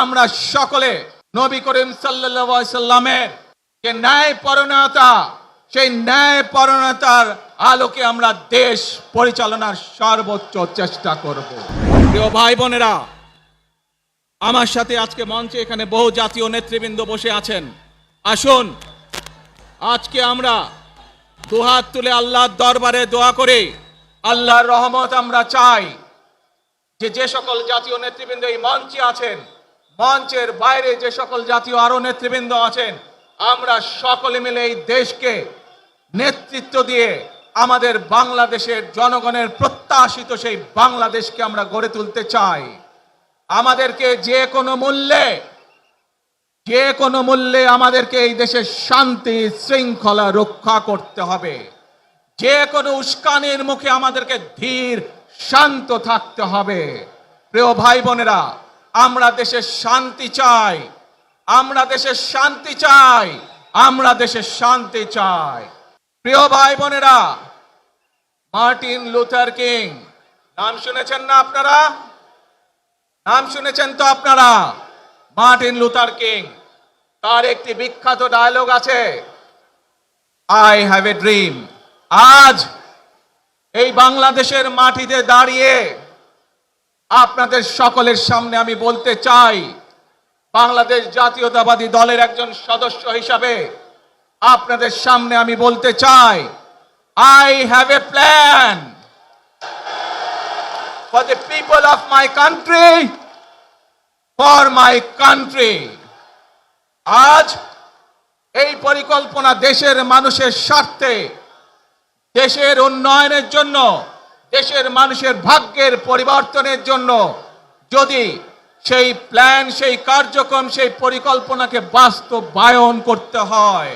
আমরা সকলে নবী করিম সাল্লাল্লাহু আলাইহি সাল্লামের যে ন্যায়পরায়ণতা, সেই ন্যায়পরায়ণতার আলোকে আমরা দেশ পরিচালনার সর্বোচ্চ চেষ্টা করব। প্রিয় ভাই বোনেরা, আমার সাথে আজকে মঞ্চে এখানে বহু জাতীয় নেতৃবৃন্দ বসে আছেন। আসুন আজকে আমরা দুহাত তুলে আল্লাহর দরবারে দোয়া করে আল্লাহর রহমত আমরা চাই। যে সকল জাতীয় নেতৃবৃন্দ এই মঞ্চে আছেন, মঞ্চের বাইরে যে সকল জাতীয় আরো নেতৃবৃন্দ আছেন, আমরা সকলে মিলে এই দেশকে নেতৃত্ব দিয়ে আমাদের বাংলাদেশের জনগণের প্রত্যাশিত সেই বাংলাদেশকে আমরা গড়ে তুলতে চাই। আমাদেরকে যে কোনো মূল্যে আমাদেরকে এই দেশের শান্তি শৃঙ্খলা রক্ষা করতে হবে। যে কোনো উস্কানির মুখে আমাদেরকে ধীর শান্ত থাকতে হবে। প্রিয় ভাই বোনেরা, আমরা দেশের শান্তি চাই, আমরা দেশের শান্তি চাই, আমরা দেশের শান্তি চাই। প্রিয় ভাই বোনেরা, মার্টিন লুথার কিং নাম শুনেছেন না আপনারা? নাম শুনেছেন তো আপনারা? মার্টিন লুথার কিং, তার একটি বিখ্যাত ডায়লগ আছে, আই হ্যাভ এ ড্রিম। আজ এই বাংলাদেশের মাটিতে দাঁড়িয়ে আপনাদের সকলের সামনে আমি বলতে চাই, বাংলাদেশ জাতীয়তাবাদী দলের একজন সদস্য হিসাবে আপনাদের সামনে আমি বলতে চাই, I have a plan for the people of my country, for my country. আজ এই পরিকল্পনা দেশের মানুষের স্বার্থে, দেশের উন্নয়নের জন্য, দেশের মানুষের ভাগ্যের পরিবর্তনের জন্য যদি সেই প্ল্যান, সেই কার্যক্রম, সেই পরিকল্পনাকে বাস্তবায়ন করতে হয়,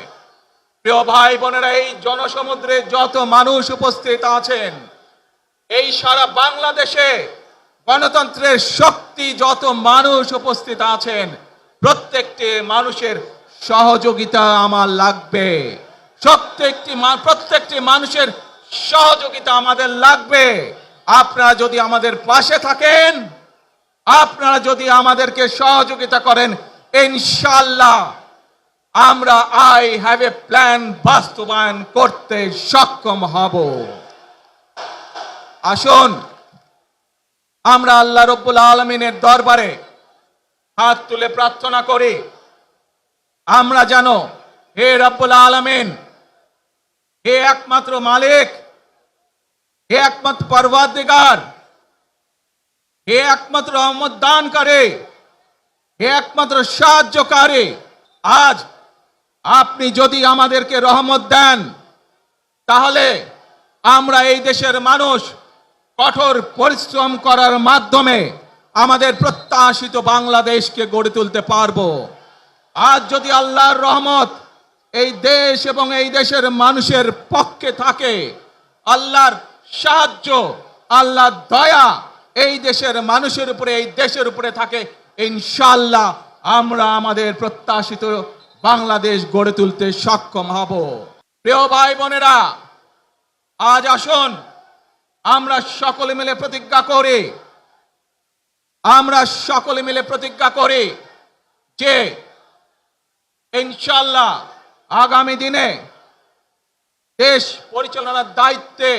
প্রিয় ভাই বোনেরা, এই জনসমুদ্রে যত মানুষ উপস্থিত আছেন, এই সারা বাংলাদেশে গণতন্ত্রের শক্তি যত মানুষ উপস্থিত আছেন, প্রত্যেকটি মানুষের সহযোগিতা আমার লাগবে। প্রত্যেকটি মানুষের সহযোগিতা আমাদের লাগবে। আপনারা যদি আমাদের পাশে থাকেন, আপনারা যদি আমাদেরকে সহযোগিতা করেন, ইনশাআল্লাহ আমরা আই হ্যাভ এ প্ল্যান বাস্তবায়ন করতে সক্ষম হব। আসুন আমরা আল্লাহ রব্বুল আলামিনের দরবারে হাত তুলে প্রার্থনা করি, আমরা জানো হে রব্বুল আলামিন, হে একমাত্র মালিক, হে একমাত্র পরওয়ারদিগার, হে একমাত্র রহমত দানকারী, হে একমাত্র সাহায্যকারী। আজ আপনি যদি আমাদেরকে রহমত দেন, তাহলে আমরা এই দেশের মানুষ কঠোর পরিশ্রম করার মাধ্যমে আমাদের প্রত্যাশিত বাংলাদেশকে গড়ে তুলতে পারবো। আজ যদি আল্লাহর রহমত এই দেশ এবং এই দেশের মানুষের পক্ষে থাকে, আল্লাহর সাহায্য, আল্লাহর দয়া এই দেশের মানুষের উপরে, এই দেশের উপরে থাকে, ইনশাআল্লাহ আমরা আমাদের প্রত্যাশিত বাংলাদেশ গড়ে তুলতে সক্ষম হব। প্রিয় ভাই বোনেরা, আজ আসুন আমরা সকলে মিলে প্রতিজ্ঞা করি যে ইনশাআল্লাহ আগামী দিনে দেশ পরিচালনার দায়িত্বে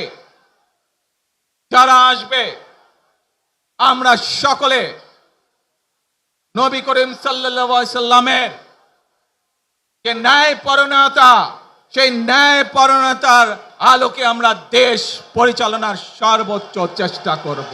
যারা আসবে, আমরা সকলে নবী করিম সাল্লাল্লাহু আলাইহি সাল্লামের যে ন্যায়পরায়ণতা, সেই ন্যায়পরায়ণতার আলোকে আমরা দেশ পরিচালনার সর্বোচ্চ চেষ্টা করব।